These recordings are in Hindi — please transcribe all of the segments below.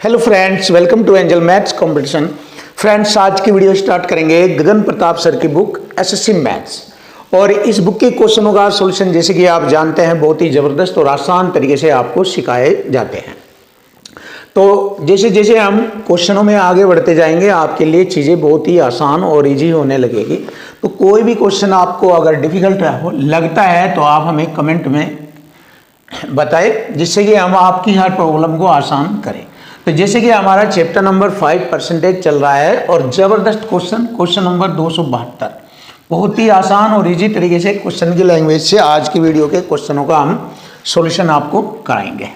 Hello friends, welcome to Angel maths competition. Friends, आज की वीडियो स्टार्ट करेंगे गगन प्रताप सर की बुक एसएससी मैथ्स। और इस बुक के क्वेश्चनों का सॉल्यूशन जैसे कि आप जानते हैं बहुत ही ज़बरदस्त और आसान तरीके से आपको सिखाए जाते हैं। तो जैसे जैसे हम क्वेश्चनों में आगे बढ़ते जाएंगे आपके लिए चीज़ें बहुत ही आसान और ईजी होने लगेगी। तो कोई भी क्वेश्चन आपको अगर डिफिकल्ट लगता है तो आप हमें कमेंट में बताएं, जिससे कि हम आपकी हर प्रॉब्लम को आसान करें। तो जैसे कि हमारा चैप्टर नंबर 5 परसेंटेज चल रहा है और ज़बरदस्त क्वेश्चन नंबर 272 बहुत ही आसान और इजी तरीके से क्वेश्चन की लैंग्वेज से आज की वीडियो के क्वेश्चनों का हम सॉल्यूशन आपको कराएंगे।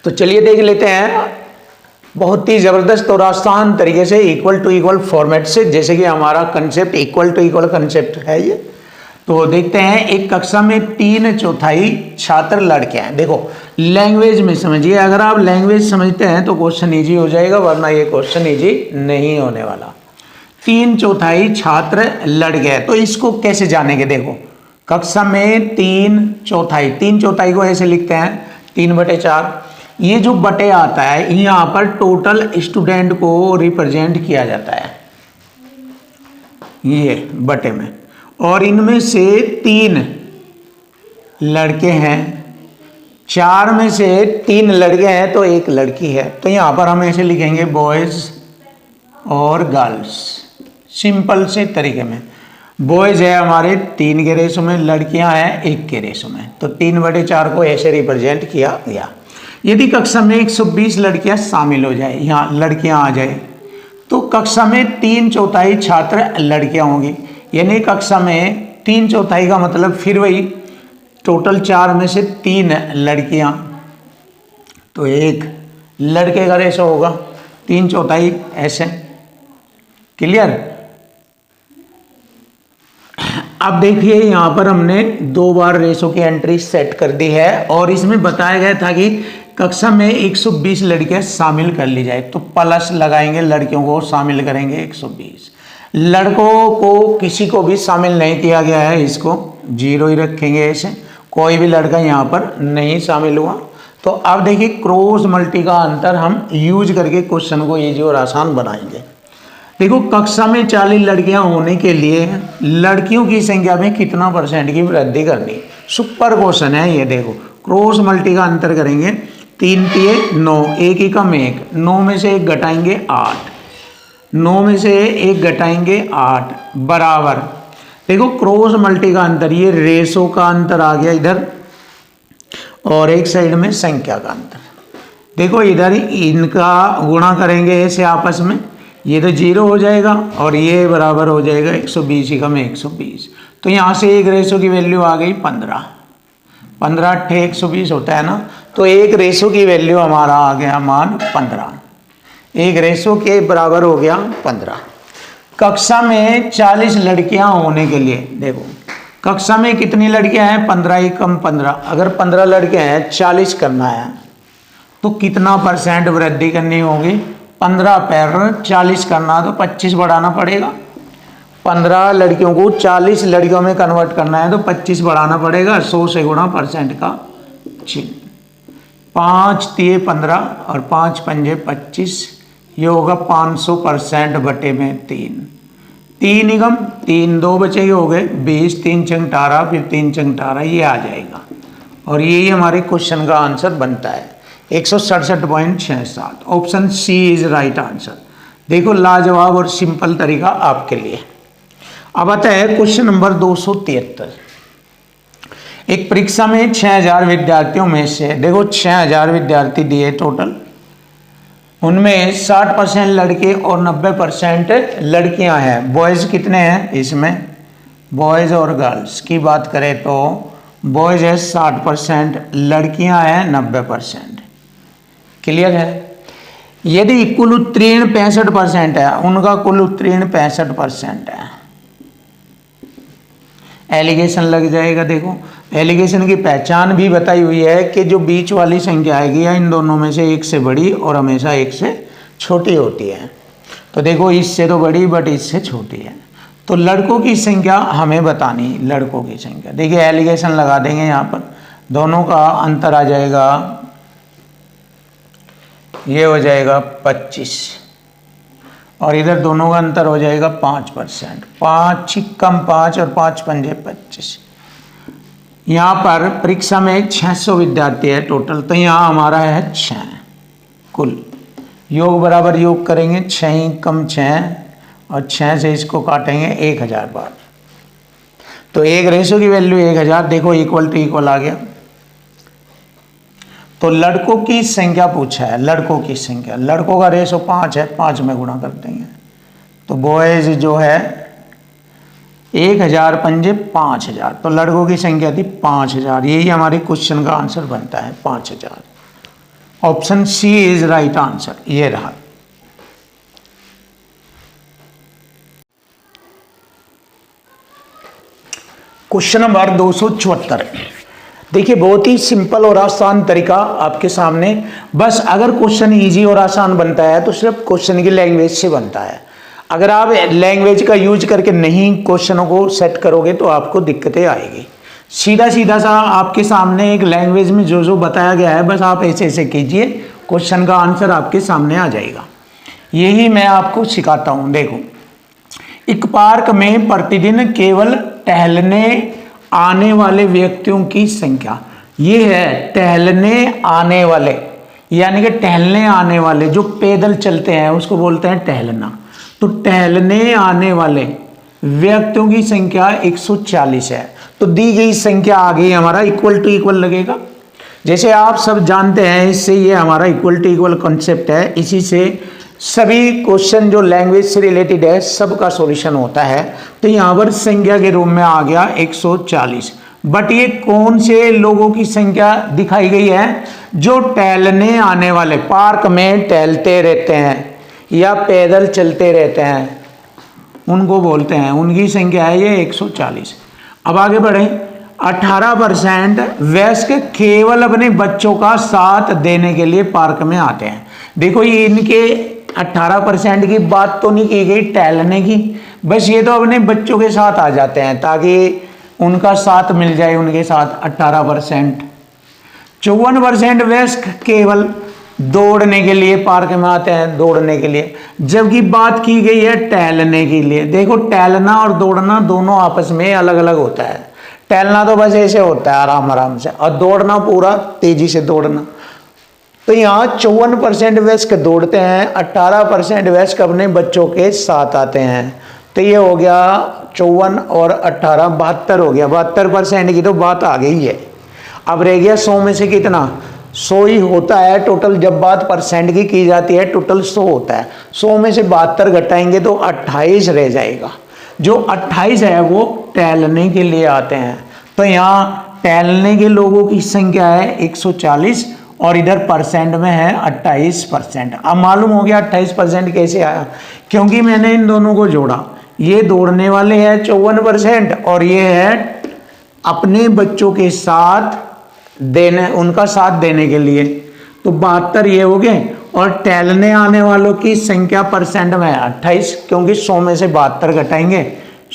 तो चलिए देख लेते हैं बहुत ही ज़बरदस्त और आसान तरीके से इक्वल टू इक्वल फॉर्मेट से। जैसे कि हमारा concept equal to equal concept है ये। तो देखते हैं, एक कक्षा में 3/4 छात्र लड़के हैं। देखो लैंग्वेज में समझिए, अगर आप लैंग्वेज समझते हैं तो क्वेश्चन इजी हो जाएगा, वरना ये क्वेश्चन इजी नहीं होने वाला। 3/4 छात्र लड़के हैं, तो इसको कैसे जानेंगे? देखो कक्षा में 3/4 को ऐसे लिखते हैं 3/4। ये जो बटे आता है यहाँ पर टोटल स्टूडेंट को रिप्रेजेंट किया जाता है ये बटे में, और इनमें से 3 लड़के हैं, 4 में से 3 लड़के हैं तो 1 लड़की है। तो यहाँ पर हम ऐसे लिखेंगे बॉयज़ और गर्ल्स, सिंपल से तरीके में। बॉयज़ है हमारे 3 के रेशो में, लड़कियां हैं 1 के रेशो में। तो 3/4 को ऐसे रिप्रेजेंट किया गया। यदि कक्षा में 120 लड़कियां शामिल हो जाए, यहाँ लड़कियां आ जाए, तो कक्षा में 3/4 छात्र लड़कियां होंगी। यानी कक्षा में 3/4 का मतलब फिर वही टोटल 4 में से 3 लड़कियां तो 1 लड़के का रेशो होगा 3/4 ऐसे। क्लियर? अब देखिए यहाँ पर हमने 2 बार रेशो की एंट्री सेट कर दी है और इसमें बताया गया था कि कक्षा में 120 लड़कियां शामिल कर ली जाए, तो प्लस लगाएंगे, लड़कियों को शामिल करेंगे 120। लड़कों को किसी को भी शामिल नहीं किया गया है, इसको 0 ही रखेंगे ऐसे, कोई भी लड़का यहाँ पर नहीं शामिल हुआ। तो अब देखिए क्रॉस मल्टी का अंतर हम यूज करके क्वेश्चन को इजी और आसान बनाएंगे। देखो कक्षा में 40 लड़कियां होने के लिए लड़कियों की संख्या में कितना % की वृद्धि करनी, सुपर क्वेश्चन है ये। देखो क्रॉस मल्टी का अंतर करेंगे, 3 × 9, 1 ही कम 1, 9 में से 1 घटाएंगे 8, 9 में से 1 घटाएंगे 8 बराबर। देखो क्रॉस मल्टी का अंतर, ये रेशो का अंतर आ गया इधर, और एक साइड में संख्या का अंतर। देखो इधर इनका गुणा करेंगे ऐसे आपस में, ये तो 0 हो जाएगा और ये बराबर हो जाएगा 120 ही कम 120। तो यहाँ से एक रेशो की वैल्यू आ गई 15, 15 × 8 120 होता है ना। तो एक रेशो की वैल्यू हमारा आ गया मान 15, एक रेशो के बराबर हो गया 15। कक्षा में 40 लड़कियां होने के लिए, देखो कक्षा में कितनी लड़कियां हैं? 15 ही कम 15। अगर 15 लड़के हैं, 40 करना है तो कितना % वृद्धि करनी होगी? 15 पर 40 करना तो 25 बढ़ाना पड़ेगा। 15 लड़कियों को 40 लड़कियों में कन्वर्ट करना है तो 25 बढ़ाना पड़ेगा, 100 से गुणा % का चिन्ह। 5 × 15 और 5 × 5 = 25, ये होगा 500% बटे में 3, 3 ही कम 3, 2 बचे ही हो गए 20, 3 × 18, फिर 3 × 18, ये आ जाएगा। और यही हमारे क्वेश्चन का आंसर बनता है 167.67। Option C is right answer. देखो लाजवाब और सिंपल तरीका आपके लिए। अब आता है क्वेश्चन नंबर 273। एक परीक्षा में 6000 विद्यार्थियों में से, देखो 6000 विद्यार्थी दिए टोटल, उनमें 60% लड़के और 90% लड़कियां हैं। बॉयज़ कितने हैं इसमें? बॉयज़ और गर्ल्स की बात करें तो बॉयज़ है 60%, लड़कियां हैं 90%। क्लियर है? यदि कुल उत्तीर्ण 65% है, उनका कुल उत्तीर्ण 65% है, एलिगेशन लग जाएगा। देखो एलिगेशन की पहचान भी बताई हुई है कि जो बीच वाली संख्या आएगी या इन दोनों में से एक से बड़ी और हमेशा एक से छोटी होती है। तो देखो इससे तो बड़ी बट इससे छोटी है। तो लड़कों की संख्या हमें बतानी, लड़कों की संख्या। देखिए एलिगेशन लगा देंगे यहाँ पर, दोनों का अंतर आ जाएगा ये हो जाएगा 25 और इधर दोनों का अंतर हो जाएगा 5%। 5 छिक्कम 5 और 5 पंजे 25। यहाँ पर परीक्षा में 600 विद्यार्थी है टोटल, तो यहाँ हमारा है 6 कुल। योग बराबर योग करेंगे, 6 कम 6 और 6 से इसको काटेंगे 1000 बार, तो 1 की वैल्यू 1000। देखो इक्वल टू इक्वल आ गया। तो लड़कों की संख्या पूछा है, लड़कों की संख्या, लड़कों का रेशो 5 है, 5 में गुणा कर देंगे। तो बॉयज जो है 1000 पंजे 5000, तो लड़कों की संख्या थी 5000। यही हमारे क्वेश्चन का आंसर बनता है 5000। Option C is right answer, ये रहा। Question number 274। देखिए बहुत ही सिंपल और आसान तरीका आपके सामने। बस अगर क्वेश्चन इजी और आसान बनता है तो सिर्फ क्वेश्चन की लैंग्वेज से बनता है। अगर आप लैंग्वेज का यूज करके नहीं क्वेश्चनों को सेट करोगे तो आपको दिक्कतें आएगी। सीधा सीधा सा आपके सामने एक लैंग्वेज में जो जो बताया गया है बस आप ऐसे ऐसे कीजिए, क्वेश्चन का आंसर आपके सामने आ जाएगा। यही मैं आपको सिखाता हूँ। देखो, एक पार्क में प्रतिदिन केवल टहलने आने वाले व्यक्तियों की संख्या, ये है टहलने आने वाले, यानी कि टहलने आने वाले जो पैदल चलते हैं उसको बोलते हैं टहलना। तो टहलने आने वाले व्यक्तियों की संख्या 140 है। तो दी गई संख्या आ गई हमारा इक्वल टू इक्वल लगेगा। जैसे आप सब जानते हैं, इससे ये हमारा इक्वल टू इक्वल कॉन्सेप्ट है। इसी से सभी क्वेश्चन जो लैंग्वेज से रिलेटेड है सबका सॉल्यूशन होता है। तो यहाँ पर संख्या के रूप में आ गया 140। बट ये कौन से लोगों की संख्या दिखाई गई है? जो टहलने आने वाले, पार्क में टहलते रहते हैं या पैदल चलते रहते हैं, उनको बोलते हैं, उनकी संख्या है ये 140। अब आगे बढ़े। 18% वयस्क केवल अपने बच्चों का साथ देने के लिए पार्क में आते हैं। देखो ये इनके 18% की बात तो नहीं की गई टहलने की, बस ये तो अपने बच्चों के साथ आ जाते हैं ताकि उनका साथ मिल जाए उनके साथ। 18%। 54% वयस्क केवल दौड़ने के लिए पार्क में आते हैं, दौड़ने के लिए, जबकि बात की गई है टहलने के लिए। देखो टहलना और दौड़ना दोनों आपस में अलग अलग होता है। टहलना तो बस ऐसे होता है आराम आराम से, और दौड़ना पूरा तेजी से दौड़ना। तो यहाँ 54% वयस्क दौड़ते हैं, 18% वयस्क अपने बच्चों के साथ आते हैं। तो ये हो गया 54 और 18 72 हो गया। 72% की तो बात आ गई है। अब रह गया 100 में से कितना? 100 ही होता है टोटल। जब बात परसेंट की जाती है टोटल 100 होता है। 100 में से 72 घटाएंगे तो 28 रह जाएगा। जो 28 है वो टहलने के लिए आते हैं। तो यहाँ टहलने के लोगों की संख्या है 140 और इधर परसेंट में है 28%। अब मालूम हो गया 28% कैसे आया, क्योंकि मैंने इन दोनों को जोड़ा। ये दौड़ने वाले हैं 54% और ये है अपने बच्चों के साथ देने, उनका साथ देने के लिए। तो 72 ये हो गए। और टहलने आने वालों की संख्या परसेंट में है 28, क्योंकि 100 में से 72 घटाएंगे।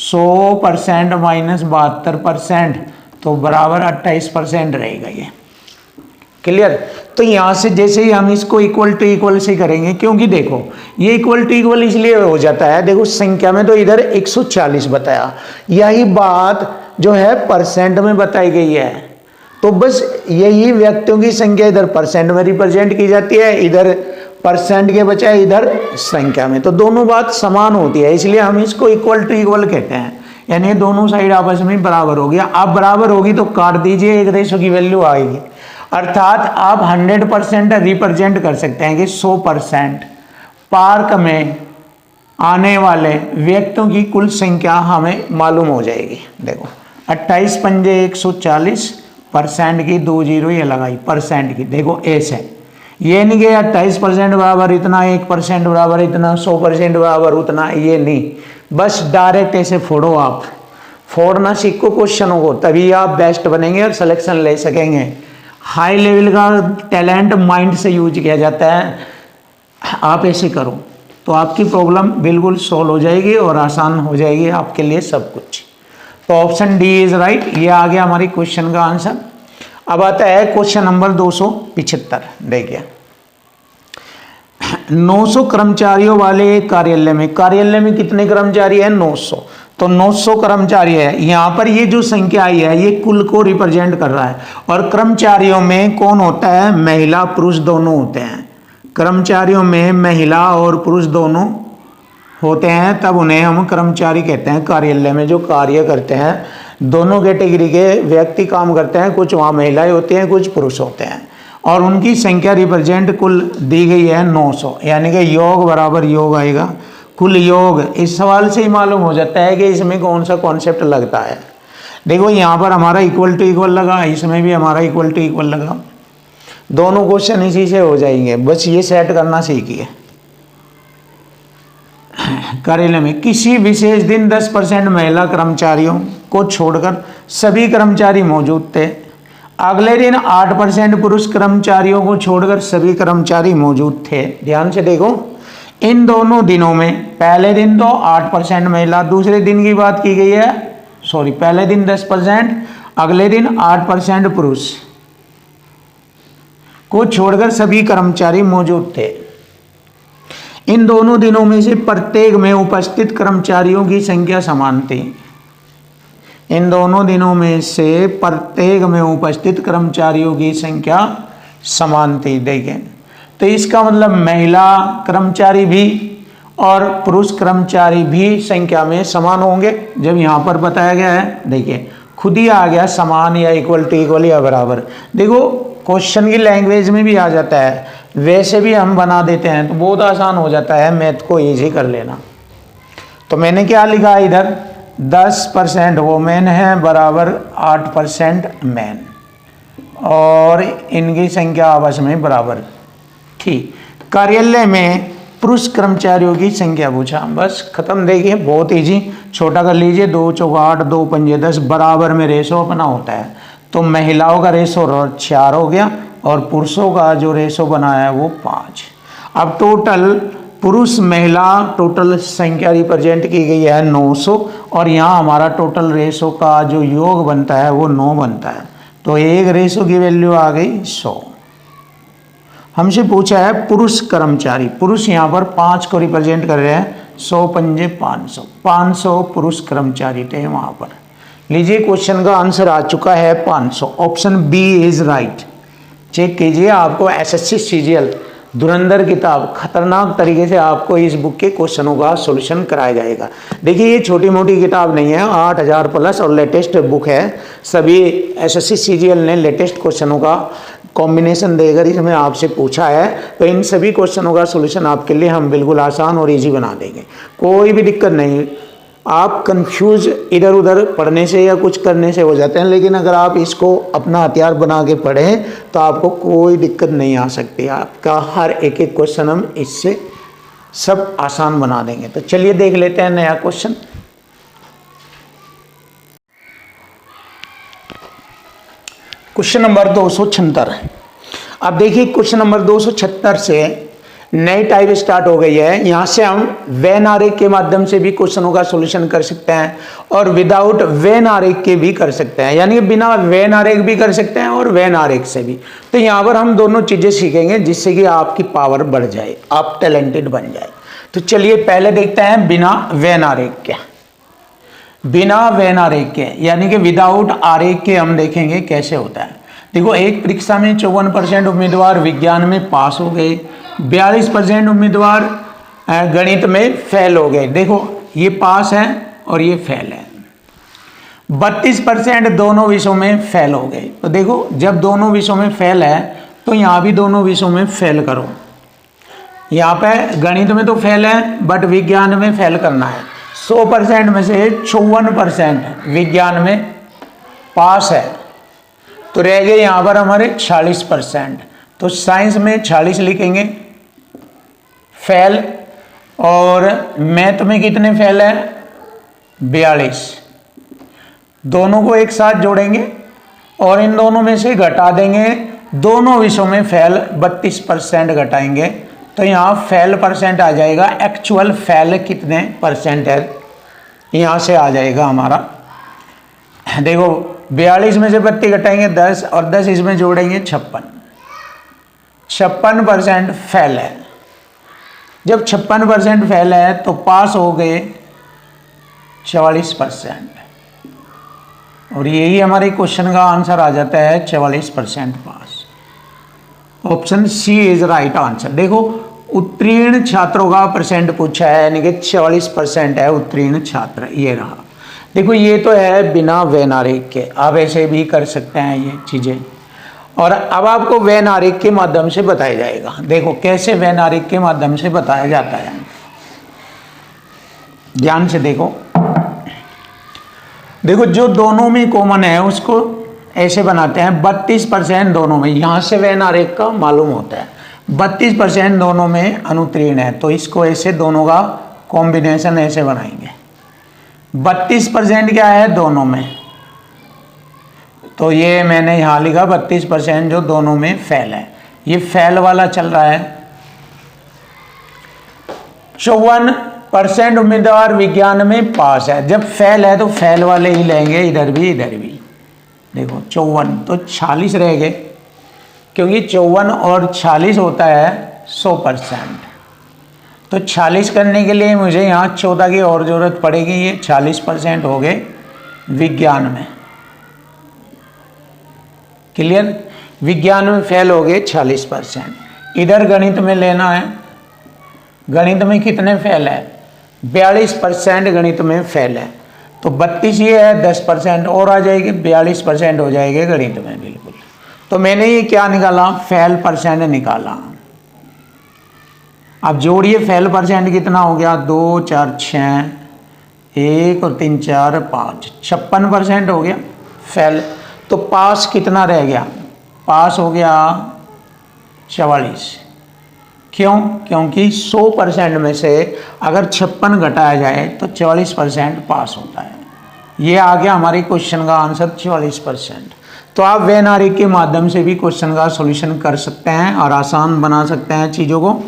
100% माइनस 72% तो बराबर 28% रहेगा ये। क्लियर? तो यहाँ से जैसे ही हम इसको इक्वल टू इक्वल से करेंगे, क्योंकि देखो ये इक्वल टू इक्वल इसलिए हो जाता है, देखो संख्या में तो इधर 140 बताया, यही बात जो है परसेंट में बताई गई है। तो बस यही व्यक्तियों की संख्या इधर परसेंट में रिप्रेजेंट की जाती है, इधर परसेंट के बजाय इधर संख्या में। तो दोनों बात समान होती है, इसलिए हम इसको इक्वल टू इक्वल कहते हैं। यानी दोनों साइड आपस में बराबर हो गया। अब बराबर होगी तो काट दीजिए, 1 की वैल्यू आएगी। अर्थात आप 100% रिप्रेजेंट कर सकते हैं कि 100% पार्क में आने वाले व्यक्तियों की कुल संख्या हमें मालूम हो जाएगी। देखो 28 पंजे 140, परसेंट की 2 जीरो ये लगाई परसेंट की। देखो ऐसे, ये नहीं कि 28% बराबर इतना, 1% बराबर इतना, 100% बराबर उतना, ये नहीं। बस डायरेक्ट ऐसे फोड़ो। आप फोड़ना सीखो क्वेश्चनों को, तभी आप बेस्ट बनेंगे और सिलेक्शन ले सकेंगे। हाई लेवल का टैलेंट माइंड से यूज किया जाता है। आप ऐसे करो तो आपकी प्रॉब्लम बिल्कुल सॉल्व हो जाएगी और आसान हो जाएगी आपके लिए सब कुछ। तो ऑप्शन डी इज राइट। ये आ गया हमारी क्वेश्चन का आंसर। अब आता है क्वेश्चन नंबर 275। देखिए, 900 कर्मचारियों वाले एक कार्यालय में कितने कर्मचारी है? 900। तो 900 कर्मचारी है। यहाँ पर ये जो संख्या आई है ये कुल को रिप्रेजेंट कर रहा है। और कर्मचारियों में कौन होता है? महिला पुरुष दोनों होते हैं। कर्मचारियों में महिला और पुरुष दोनों होते हैं, तब उन्हें हम कर्मचारी कहते हैं। कार्यालय में जो कार्य करते हैं, दोनों कैटेगरी के व्यक्ति काम करते हैं, कुछ वहाँ महिलाएं होती हैं, कुछ पुरुष होते हैं, और उनकी संख्या रिप्रेजेंट कुल दी गई है 900। यानी कि योग बराबर योग आएगा, कुल योग। इस सवाल से ही मालूम हो जाता है कि इसमें कौन सा कॉन्सेप्ट लगता है। देखो यहाँ पर हमारा इक्वल टू इक्वल लगा, इसमें भी हमारा इक्वल टू इक्वल लगा, दोनों क्वेश्चन इसी से हो जाएंगे। बस ये सेट करना सीखिए। कार्यालय में किसी विशेष दिन 10% महिला कर्मचारियों को छोड़कर सभी कर्मचारी मौजूद थे। अगले दिन 8% पुरुष कर्मचारियों को छोड़कर सभी कर्मचारी मौजूद थे। ध्यान से देखो, इन दोनों दिनों में पहले दिन तो 8% महिला, दूसरे दिन की बात की गई है, सॉरी पहले दिन 10%, अगले दिन 8% पुरुष को छोड़कर सभी कर्मचारी मौजूद थे। इन दोनों दिनों में से प्रत्येक में उपस्थित कर्मचारियों की संख्या समान थी। इन दोनों दिनों में से प्रत्येक में उपस्थित कर्मचारियों की संख्या समान थी। देखें, तो इसका मतलब महिला कर्मचारी भी और पुरुष कर्मचारी भी संख्या में समान होंगे। जब यहाँ पर बताया गया है, देखिए खुद ही आ गया समान या इक्वल टू इक्वल या बराबर। देखो क्वेश्चन की लैंग्वेज में भी आ जाता है, वैसे भी हम बना देते हैं, तो बहुत आसान हो जाता है मैथ को इजी कर लेना। तो मैंने क्या लिखा इधर, 10% वोमेन है बराबर 8% मैन, और इनकी संख्या आपस में बराबर थी। कार्यालय में पुरुष कर्मचारियों की संख्या पूछा, बस खत्म। देखिए बहुत इजी, छोटा कर लीजिए, 2 चौका 8, 2 पंजे 10, बराबर में रेशो अपना होता है। तो महिलाओं का रेशो 4 हो गया और पुरुषों का जो रेशो बना है वो 5। अब टोटल पुरुष महिला टोटल संख्या रिप्रेजेंट की गई है 900, और यहाँ हमारा टोटल रेशो का जो योग बनता है वो 9 बनता है। तो एक रेशो की वैल्यू आ गई 100। हमसे पूछा है पुरुष कर्मचारी, पुरुष यहाँ पर 5 को रिप्रेजेंट कर रहे हैं, 100 पंजे 500, 500 पुरुष कर्मचारी थे वहाँ पर। लीजिए क्वेश्चन का आंसर आ चुका है 500। Option B is right. Check कीजिए, आपको एसएससी सीजीएल धुरंधर किताब खतरनाक तरीके से आपको इस बुक के क्वेश्चनों का सॉल्यूशन कराया जाएगा। देखिए ये छोटी मोटी किताब नहीं है, 8000 प्लस और लेटेस्ट बुक है। सभी एसएससी सीजीएल ने लेटेस्ट क्वेश्चनों का कॉम्बिनेशन देकर इसमें आपसे पूछा है, तो इन सभी क्वेश्चनों का सॉल्यूशन आपके लिए हम बिल्कुल आसान और इजी बना देंगे, कोई भी दिक्कत नहीं। आप कंफ्यूज इधर उधर पढ़ने से या कुछ करने से हो जाते हैं, लेकिन अगर आप इसको अपना हथियार बना के पढ़ें तो आपको कोई दिक्कत नहीं आ सकती। आपका हर एक एक क्वेश्चन हम इससे सब आसान बना देंगे। तो चलिए देख लेते हैं नया क्वेश्चन। Question number 276। अब देखिए क्वेश्चन नंबर 276 से नई टाइप स्टार्ट हो गई है। यहाँ से हम वेन आरेख के माध्यम से भी क्वेश्चनों का सॉल्यूशन कर सकते हैं और विदाउट वेन आरेख के भी कर सकते हैं, यानी कि बिना वेन आरेख भी कर सकते हैं और वेन आरेख से भी। तो यहाँ पर हम दोनों चीजें सीखेंगे जिससे कि आपकी पावर बढ़ जाए, आप टैलेंटेड बन जाए। तो चलिए पहले देखते हैं बिना वेन आरेख के। बिना वेन आरेख के यानी कि विदाउट आरेख के हम देखेंगे कैसे होता है। देखो एक परीक्षा में 54% उम्मीदवार विज्ञान में पास हो गए, 42% उम्मीदवार गणित में फेल हो गए। देखो ये पास है और ये फेल है। 32% दोनों विषयों में फेल हो गए। तो देखो जब दोनों विषयों में फेल है तो यहाँ भी दोनों विषयों में फेल करो। यहाँ पे गणित में तो फेल है बट विज्ञान में फेल करना है। 100% में से 54% विज्ञान में पास है, तो रह गए यहाँ पर हमारे 40%। तो साइंस में 40 लिखेंगे फेल, और मैथ में कितने फेल है 42। दोनों को एक साथ जोड़ेंगे और इन दोनों में से घटा देंगे। दोनों विषयों में फेल 32% घटाएंगे तो यहाँ फेल परसेंट आ जाएगा। एक्चुअल फेल कितने परसेंट है यहाँ से आ जाएगा हमारा। देखो 42 में से 32 घटाएंगे 10 और 10 इसमें जोड़ेंगे 56% फेल है। जब 56% फेल है तो पास हो गए 44%, और यही हमारे क्वेश्चन का आंसर आ जाता है 44% pass. Option C is right answer. देखो उत्तीर्ण छात्रों का परसेंट पूछा है, यानी कि 44% है उत्तीर्ण छात्र, ये रहा। देखो ये तो है बिना वेन आरेख के, आप ऐसे भी कर सकते हैं ये चीज़ें। और अब आपको वेन आरेख के माध्यम से बताया जाएगा। देखो कैसे वेन आरेख के माध्यम से बताया जाता है, ध्यान से देखो। देखो जो दोनों में कॉमन है उसको ऐसे बनाते हैं, 32% दोनों में, यहाँ से वेन आरेख का मालूम होता है। 32% दोनों में अनुत्तीर्ण है, तो इसको ऐसे दोनों का कॉम्बिनेशन ऐसे बनाएंगे। 32% क्या है दोनों में, तो ये मैंने यहाँ लिखा 32% जो दोनों में फेल है, ये फेल वाला चल रहा है। 54% उम्मीदवार विज्ञान में पास है। जब फेल है तो फेल वाले ही लेंगे, इधर भी इधर भी। देखो 54 तो 46 रह गए, क्योंकि 54 और 46 होता है 100%। तो 46 करने के लिए मुझे यहाँ 14 की और ज़रूरत पड़ेगी। ये 40% हो गए विज्ञान में। क्लियर? विज्ञान में फेल हो गए 40%। इधर गणित में लेना है, गणित में कितने फेल है? 42% गणित में फेल है। तो 32 ये है, 10% और आ जाएगी, 42% हो जाएंगे गणित में। बिल्कुल। तो मैंने ये क्या निकाला? फेल परसेंट निकाला। अब जोड़िए, फेल परसेंट कितना हो गया? 2 4 6, 1 और 3 4 5, 56% हो गया फेल। तो पास कितना रह गया? पास हो गया 44। क्यों? क्योंकि 100% में से अगर 56 घटाया जाए तो 44% पास होता है। ये आ गया हमारे क्वेश्चन का आंसर 44%। तो आप वेन आरेख के माध्यम से भी क्वेश्चन का सॉल्यूशन कर सकते हैं और आसान बना सकते हैं चीज़ों को,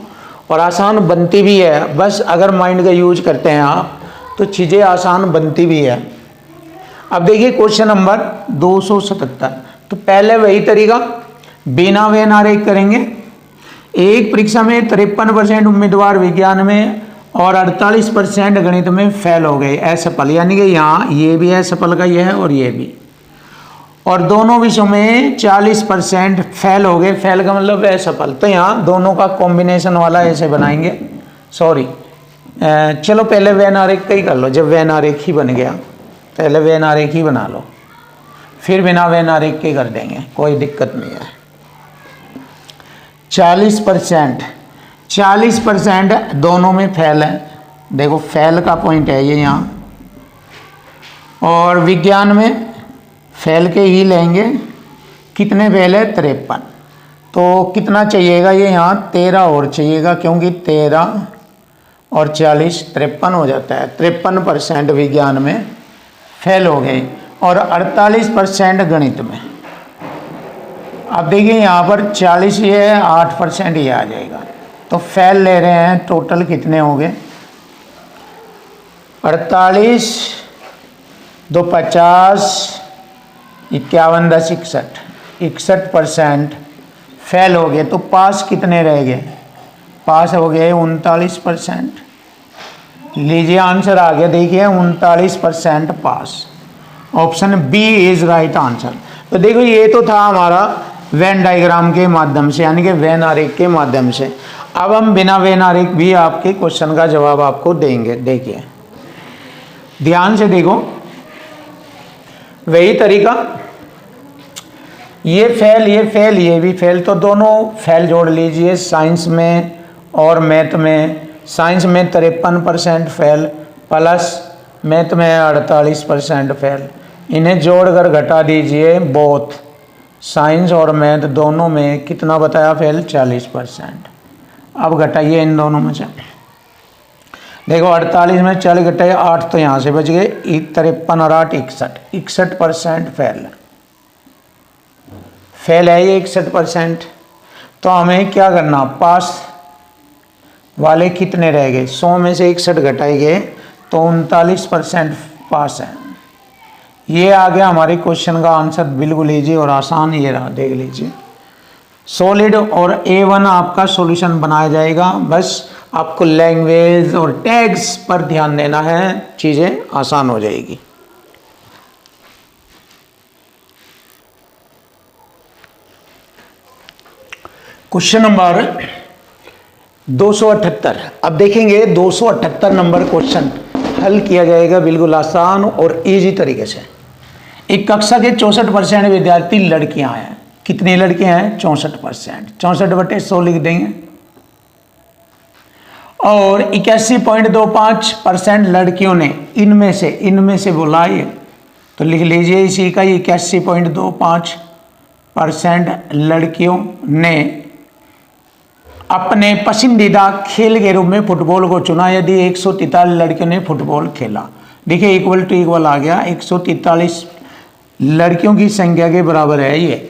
और आसान बनती भी है। बस अगर माइंड का यूज करते हैं आप तो चीज़ें आसान बनती भी है। अब देखिए क्वेश्चन नंबर 277। तो पहले वही तरीका, बिना वेन आरेख करेंगे। एक परीक्षा में 53% उम्मीदवार विज्ञान में और 48% गणित में फेल हो गए, असफल। यानी कि यहाँ ये भी असफल का ये है और ये भी। और दोनों विषयों में 40% फेल हो गए। फेल का मतलब असफल। तो यहाँ दोनों का कॉम्बिनेशन वाला ऐसे बनाएंगे। सॉरी, चलो पहले वेन आरेख का ही कर लो। जब वेन आरेख ही बन गया, पहले वेन आरेख ही बना लो, फिर बिना वेन आरेख के कर देंगे, कोई दिक्कत नहीं है। 40% दोनों में फेल है। देखो फेल का पॉइंट है ये यहाँ, और विज्ञान में फेल के ही लेंगे। कितने फेल है? 53। तो कितना चाहिएगा? ये यहाँ 13 और चाहिएगा, क्योंकि 13 और 40 53 हो जाता है। 53% विज्ञान में फेल हो गए और 48% गणित में। अब देखिए यहाँ पर 40 ये है, 8% ये आ जाएगा। तो फेल ले रहे हैं, टोटल कितने हो गए? 48 2 50, 51 10 61, 61% फेल हो गए। तो पास कितने रह गए? पास हो गए 39%। लीजिए आंसर आ गया, देखिए 39% pass. Option B is right answer. तो देखो ये तो था हमारा वेन डायग्राम के माध्यम से, यानी कि वेन आरेख के माध्यम से। अब हम बिना वेन आरेख भी आपके क्वेश्चन का जवाब आपको देंगे। देखिए ध्यान से देखो, वही तरीका, ये फेल ये फेल ये भी फेल, तो दोनों फेल जोड़ लीजिए। साइंस में और मैथ में, साइंस में 53% फेल प्लस मैथ में 48% फेल, इन्हें जोड़कर घटा दीजिए। बोथ साइंस और मैथ दोनों में कितना बताया फेल? 40%। अब घटाइए इन दोनों में से। देखो 48 में 40 घटाइए, 8 तो यहाँ से बच गए, 53 और 8 61, 61% फेल है ये 61%। तो हमें क्या करना? पास वाले कितने रह गए? 100 में से 61 घटाएंगे तो 39% पास है। ये आ गया हमारे क्वेश्चन का आंसर। बिल्कुल लीजिए और आसान ये रहा, देख लीजिए। सॉलिड और A1 आपका सॉल्यूशन बनाया जाएगा। बस आपको लैंग्वेज और टैग्स पर ध्यान देना है, चीज़ें आसान हो जाएगी। Question number 278। अब देखेंगे 278 नंबर क्वेश्चन हल किया जाएगा बिल्कुल आसान और इजी तरीके से। एक कक्षा के 64% विद्यार्थी लड़कियां हैं। कितनी लड़कियां हैं? 64%। 64/100 लिख देंगे। और 81.25% लड़कियों ने, इनमें से बोला ये, तो लिख लीजिए इसी का, 81.25% लड़कियों ने अपने पसंदीदा खेल के रूप में फुटबॉल को चुना। यदि 143 लड़कियों ने फुटबॉल खेला, देखिए इक्वल टू इक्वल आ गया, 143 लड़कियों की संख्या के बराबर है ये।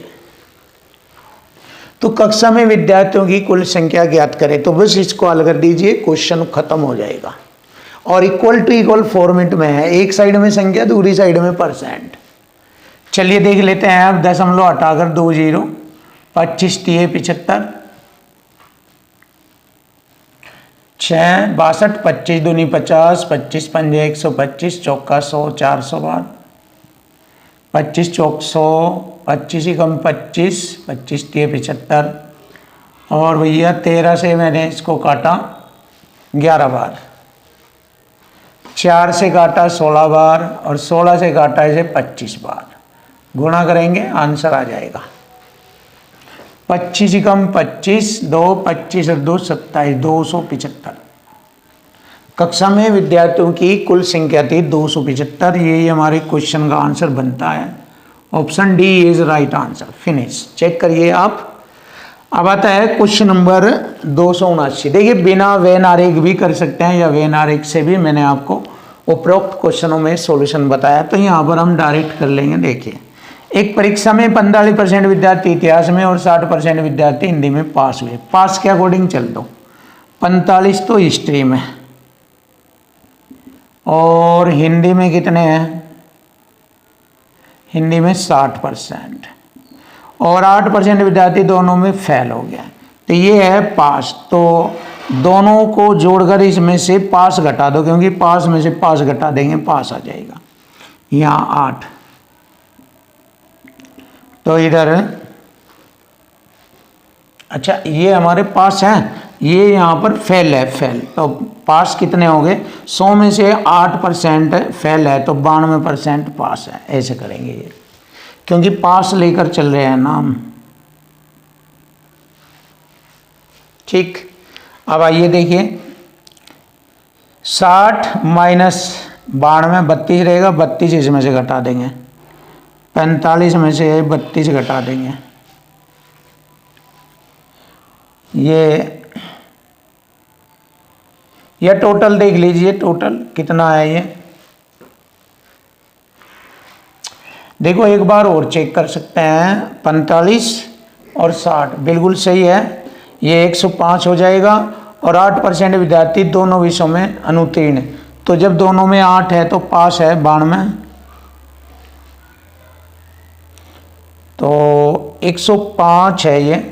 तो कक्षा में विद्यार्थियों की कुल संख्या ज्ञात करें। तो बस इसको हल कर दीजिए, क्वेश्चन खत्म हो जाएगा। और इक्वल टू इक्वल फॉर्मेट में है, एक साइड में संख्या, दूसरी साइड में परसेंट। चलिए देख लेते हैं। अब दशमलव हटाकर 2 0, 25 3 75, 6 62, 25 दूनी 50, 25 पंजे 125, चौका 100, 400 बार, 25 चौक 100, 25 ही कम 25, 25 3 75, और भैया 13 से मैंने इसको काटा 11 बार, 4 से काटा 16 बार, और 16 से काटा इसे 25 बार। गुणा करेंगे, आंसर आ जाएगा 25 ही कम 25, 2 25 और 2 27, 275। कक्षा में विद्यार्थियों की कुल संख्या थी 275। यही हमारे क्वेश्चन का आंसर बनता है। Option D is right answer. Finish. Check करिए आप। अब आता है क्वेश्चन नंबर 279। देखिए बिना वेन आरेख भी कर सकते हैं या वेन आरेख से भी मैंने आपको उपरोक्त क्वेश्चनों में सॉल्यूशन बताया। तो यहाँ पर हम डायरेक्ट कर लेंगे। देखिए एक परीक्षा में 45% विद्यार्थी इतिहास में और 60% विद्यार्थी हिंदी में पास हुए। पास के अकॉर्डिंग चल दो। 45 तो हिस्ट्री में, और हिंदी में कितने हैं? हिंदी में 60%, और 8% विद्यार्थी दोनों में फेल हो गया। तो ये है पास। तो दोनों को जोड़कर इसमें से पास घटा दो, क्योंकि पास में से पास घटा देंगे, पास आ जाएगा। यहाँ 8, तो इधर अच्छा ये हमारे पास हैं, ये यहाँ पर फेल है, फेल। तो पास कितने हो गए? 100 में से 8% फेल है, तो 92% पास है। ऐसे करेंगे ये, क्योंकि पास लेकर चल रहे हैं ना हम। ठीक। अब आइए देखिए, 60 माइनस 92, 32 रहेगा। 32 इसमें से घटा देंगे। 45 में से 32 घटा देंगे। ये टोटल देख लीजिए, टोटल कितना है ये। देखो एक बार और चेक कर सकते हैं। 45 और 60 बिल्कुल सही है। ये 105 हो जाएगा। और 8% विद्यार्थी दोनों विषयों में अनुत्तीर्ण। तो जब दोनों में 8 है तो पास है 92। तो 105 है ये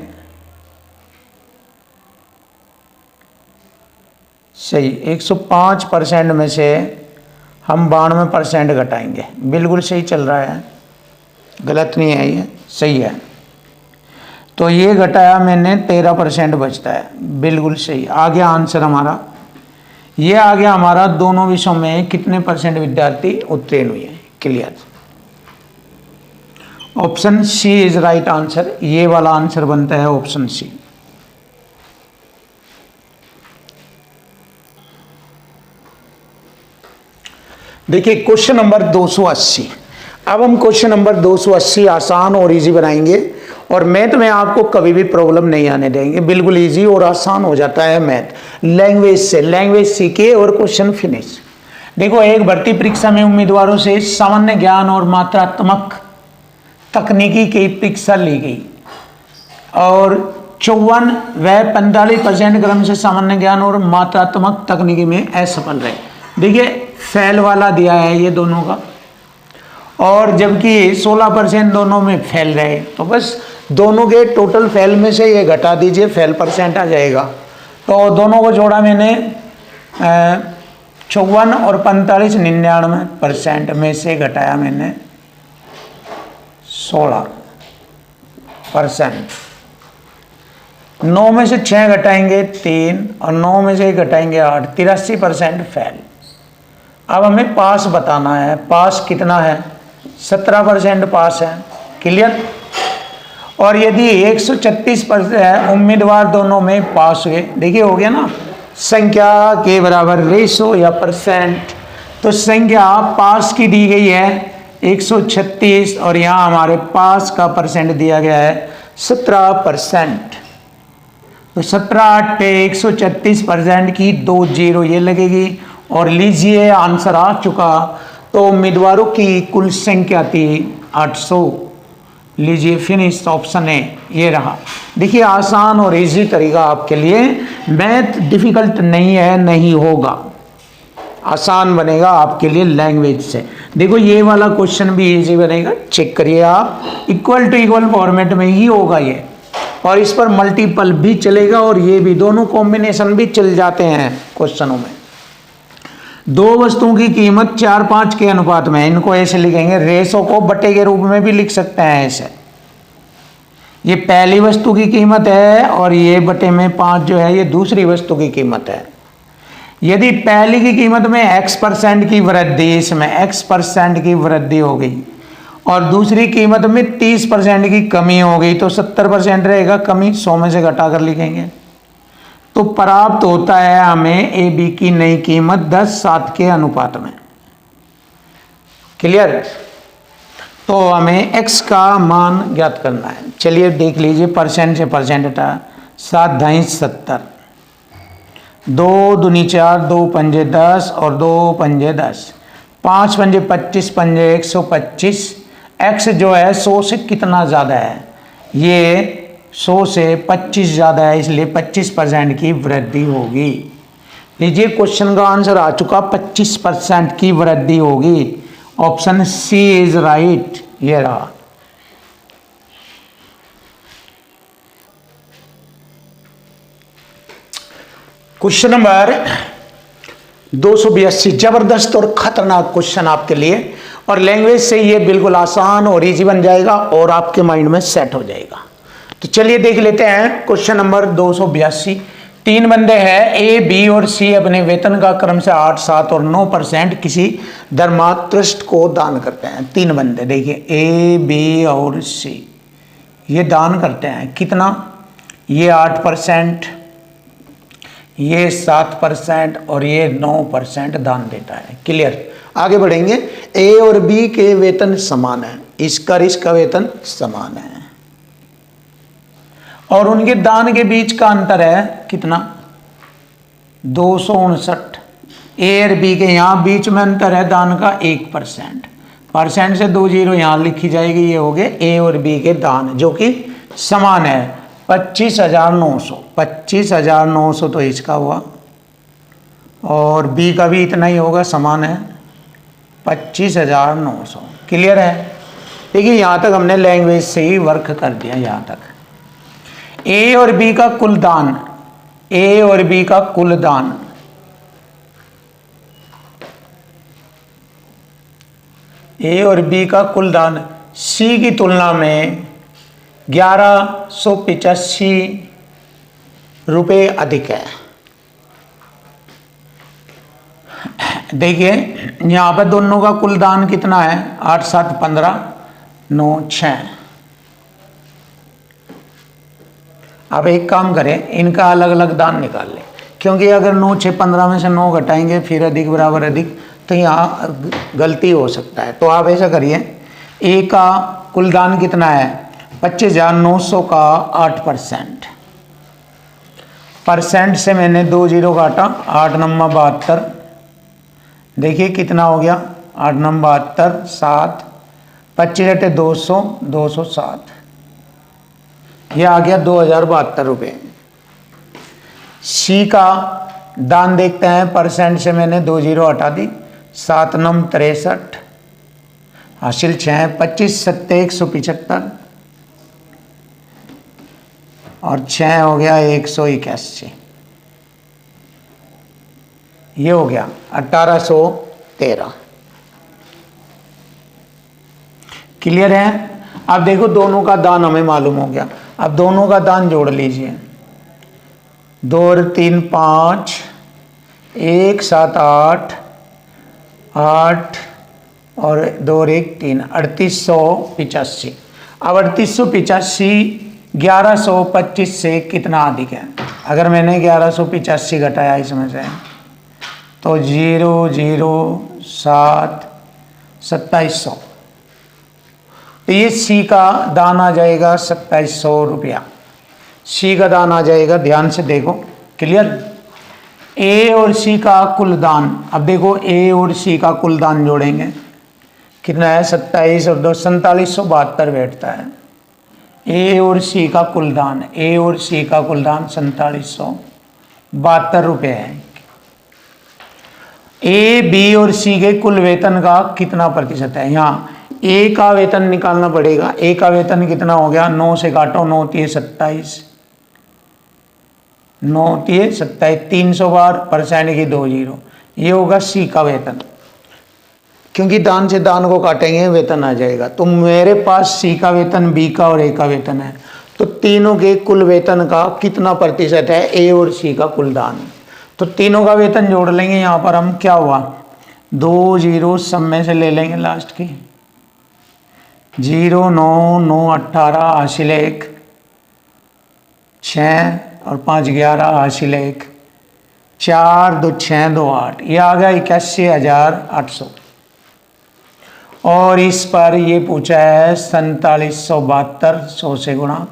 सही। 105% में से हम 92% घटाएंगे। बिल्कुल सही चल रहा है, गलत नहीं है, ये सही है। तो ये घटाया मैंने, 13% बचता है। बिल्कुल सही आ गया आंसर हमारा। ये आ गया हमारा दोनों विषयों में कितने % विद्यार्थी उत्तीर्ण हुए। Clear. Option C is right answer. ये वाला आंसर बनता है ऑप्शन सी। देखिए क्वेश्चन नंबर 280। अब हम क्वेश्चन नंबर 280 आसान और इजी बनाएंगे, और मैथ में आपको कभी भी प्रॉब्लम नहीं आने देंगे। बिल्कुल इजी और आसान हो जाता है मैथ लैंग्वेज से। लैंग्वेज सीखिए और क्वेश्चन फिनिश। देखो एक भर्ती परीक्षा में उम्मीदवारों से सामान्य ज्ञान और मात्रात्मक तकनीकी की परीक्षा ली गई, और 54 व 45% क्रम से सामान्य ज्ञान और मात्रात्मक तकनीकी में असफल रहे। देखिए फेल वाला दिया है ये दोनों का, और जबकि 16% दोनों में फेल रहे। तो बस दोनों के टोटल फेल में से ये घटा दीजिए, फेल % आ जाएगा। तो दोनों को जोड़ा मैंने 54 और 45, 99% में से घटाया मैंने 16%। 9 में से 6 घटाएंगे 3 और 9 में से घटाएंगे 8, 83% फेल। अब हमें पास बताना है। पास कितना है? 17% पास है। क्लियर। और यदि 136% उम्मीदवार दोनों में पास हुए, देखिए हो गया ना, संख्या के बराबर रेशो या परसेंट। तो संख्या पास की दी गई है 136 और यहाँ हमारे पास का परसेंट दिया गया है 17%। तो 17 पे 136% की 2 0 ये लगेगी और लीजिए आंसर आ चुका। तो उम्मीदवारों की कुल संख्या थी 800। लीजिए फिनिश ऑप्शन है ये रहा। देखिए आसान और इजी तरीका आपके लिए, मैथ डिफिकल्ट नहीं है, नहीं होगा, आसान बनेगा आपके लिए लैंग्वेज से। देखो ये वाला क्वेश्चन भी इजी बनेगा, चेक करिए आप, इक्वल टू इक्वल फॉर्मेट में ही होगा ये, और इस पर मल्टीपल भी चलेगा और ये भी, दोनों कॉम्बिनेशन भी चल जाते हैं क्वेश्चनों में। दो वस्तुओं की कीमत 4-5 के अनुपात में, इनको ऐसे लिखेंगे, रेशो को बटे के रूप में भी लिख सकते हैं ऐसे। ये पहली वस्तु की कीमत है और ये बटे में 5 जो है ये दूसरी वस्तु की कीमत है। यदि पहली की कीमत में x% की वृद्धि, इसमें x% की वृद्धि हो गई और दूसरी कीमत में 30% की कमी हो गई, तो 70% रहेगा कमी, 100 में से घटा कर लिखेंगे। तो प्राप्त होता है हमें ए बी की नई कीमत 10-7 के अनुपात में। क्लियर। तो हमें x का मान ज्ञात करना है। चलिए देख लीजिए, परसेंट से परसेंट हटा, 7 ढाई 70, 2 दूनी 4, 2 पंजे 10 और 2 पंजे 10, 5 पंजे 25, पंजे 125। x जो है 100 से कितना ज़्यादा है? ये 100 से 25 ज़्यादा है, इसलिए 25% की वृद्धि होगी। लीजिए क्वेश्चन का आंसर आ चुका, 25% की वृद्धि होगी। ऑप्शन सी इज राइट, ये रहा। क्वेश्चन नंबर 282, जबरदस्त और खतरनाक क्वेश्चन आपके लिए, और लैंग्वेज से ये बिल्कुल आसान और इजी बन जाएगा और आपके माइंड में सेट हो जाएगा। तो चलिए देख लेते हैं क्वेश्चन नंबर 282। 3 बंदे हैं, ए बी और सी, अपने वेतन का क्रम से 8, 7 और 9% किसी धर्मार्थ ट्रस्ट को दान करते हैं। 3 बंदे, देखिए ए बी और सी, ये दान करते हैं कितना? ये 8%, ये 7% और ये 9% दान देता है। क्लियर। आगे बढ़ेंगे। ए और बी के वेतन समान है, इसका और इसका वेतन समान है, और उनके दान के बीच का अंतर है कितना? 259। ए और बी के यहाँ बीच में अंतर है दान का 1%, परसेंट से 2 0 यहाँ लिखी जाएगी। ये हो गए ए और बी के दान जो कि समान है, 25,900। 25,900 तो इसका हुआ और बी का भी इतना ही होगा, समान है 25,900। क्लियर है। देखिए यहाँ तक हमने लैंग्वेज से ही वर्क कर दिया। यहाँ तक ए और बी का कुल दान, ए और बी का कुल दान, ए और बी का कुल दान सी की तुलना में 1185 रुपये अधिक है। देखिए यहाँ पर दोनों का कुल दान कितना है? 8 7 15 9 6। आप एक काम करें, इनका अलग अलग दान निकाल लें, क्योंकि अगर 9 6 15 में से 9 घटाएंगे फिर अधिक बराबर अधिक, तो यहाँ गलती हो सकता है। तो आप ऐसा करिए, ए का कुल दान कितना है? 25,900 का 8%, परसेंट से मैंने 2 0 काटा, 8 9 72। देखिए कितना हो गया? 8 9 72, 7 25 रटे 200, 207, यह आ गया 2072 रुपये। सी का दान देखते हैं, परसेंट से मैंने 2 0 हटा दी, 7 9 63, हासिल 6, 25 7 175 और 6 हो गया 181। ये हो गया 1813। क्लियर है। अब देखो दोनों का दान हमें मालूम हो गया। अब दोनों का दान जोड़ लीजिए। 2 और 3 5, 1 7 8, 8 और 2 और 1 3, 3885। अब 3885 1125 से कितना अधिक है? अगर मैंने 1185 घटाया इसमें से तो 0 0 7 2700, तो ये सी का दान आ जाएगा 2700 रुपया। सी का दान आ जाएगा। ध्यान से देखो। क्लियर। ए और सी का कुल दान, अब देखो ए और सी का कुल दान जोड़ेंगे कितना है? 27 और 2 4772 बैठता है। ए और सी का कुल दान, ए और सी का कुल दान 4772 रुपये है। ए बी और सी के कुल वेतन का कितना प्रतिशत है? यहाँ ए का वेतन निकालना पड़ेगा। ए का वेतन कितना हो गया? 9 से काटो, 9 3 27, 9 3 27, 300 बार परसेंट की 2 जीरो, ये होगा सी का वेतन। क्योंकि दान से दान को काटेंगे वेतन आ जाएगा। तो मेरे पास सी का वेतन, बी का और ए का वेतन है, तो तीनों के कुल वेतन का कितना प्रतिशत है? ए और सी का कुल दान। तो तीनों का वेतन जोड़ लेंगे। यहाँ पर हम क्या हुआ? 2 जीरो सब में से ले लेंगे लास्ट की। 0 9 9 18 हासिल 1, 6 और 5 11 हासिल 1, 4 2 6 2 8, ये आ गया 81,800। और इस पर ये पूछा है 4772 100 से गुणा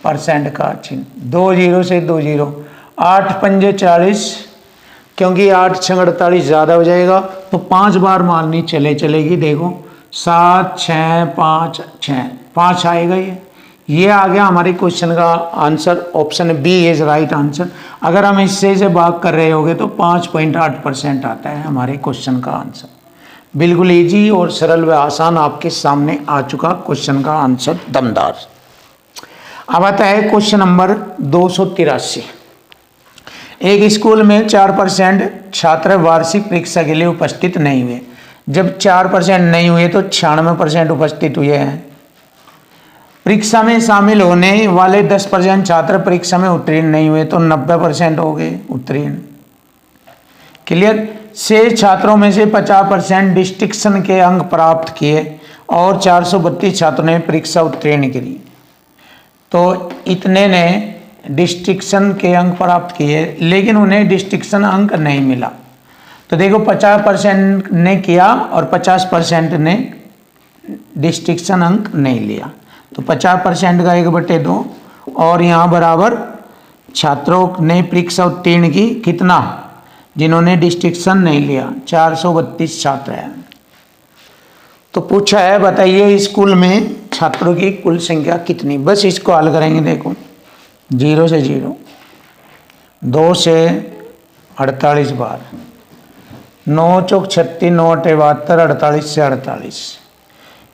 परसेंट का चिन्ह। 2 जीरो से 2 जीरो, 8 पंजे 40, क्योंकि 8 6 48 ज़्यादा हो जाएगा तो 5 बार मारनी चलेगी। देखो 7 6 5 6 5 आएगा। ये आ गया हमारे क्वेश्चन का answer. Option B is right answer. अगर हम इससे से भाग कर रहे होंगे तो 5.8% आता है हमारे क्वेश्चन का आंसर। बिल्कुल इजी और सरल व आसान आपके सामने आ चुका क्वेश्चन का आंसर, दमदार। अब आता है क्वेश्चन नंबर 283। एक स्कूल में 4% छात्र वार्षिक परीक्षा के लिए उपस्थित नहीं हुए। जब 4% नहीं हुए तो 96% उपस्थित हुए हैं। परीक्षा में शामिल होने वाले 10% छात्र परीक्षा में उत्तीर्ण नहीं हुए तो 90% हो गए उत्तीर्ण। क्लियर। शेष छात्रों में से 50% डिस्टिंक्शन के अंक प्राप्त किए और 432 छात्रों ने परीक्षा उत्तीर्ण की। तो इतने ने डिस्टिंक्शन के अंक प्राप्त किए लेकिन उन्हें डिस्टिंक्शन अंक नहीं मिला। तो देखो 50% ने किया और 50% ने डिस्टिंक्शन अंक नहीं लिया। तो 50% का 1/2 और यहाँ बराबर छात्रों ने परीक्षा उत्तीर्ण की कितना, जिन्होंने डिस्टिंक्शन नहीं लिया 432 छात्र हैं। तो पूछा है बताइए स्कूल में छात्रों की कुल संख्या कितनी। बस इसको हल करेंगे। देखो 0 से 0, 2 से 48 बार, 9 चौक 36, 9 8 72, 48 से 48,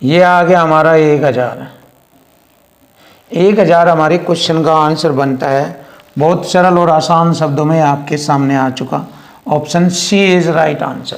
ये आ गया हमारा 1000। 1000 हमारे क्वेश्चन का आंसर बनता है। बहुत सरल और आसान शब्दों में आपके सामने आ चुका। Option C is right answer.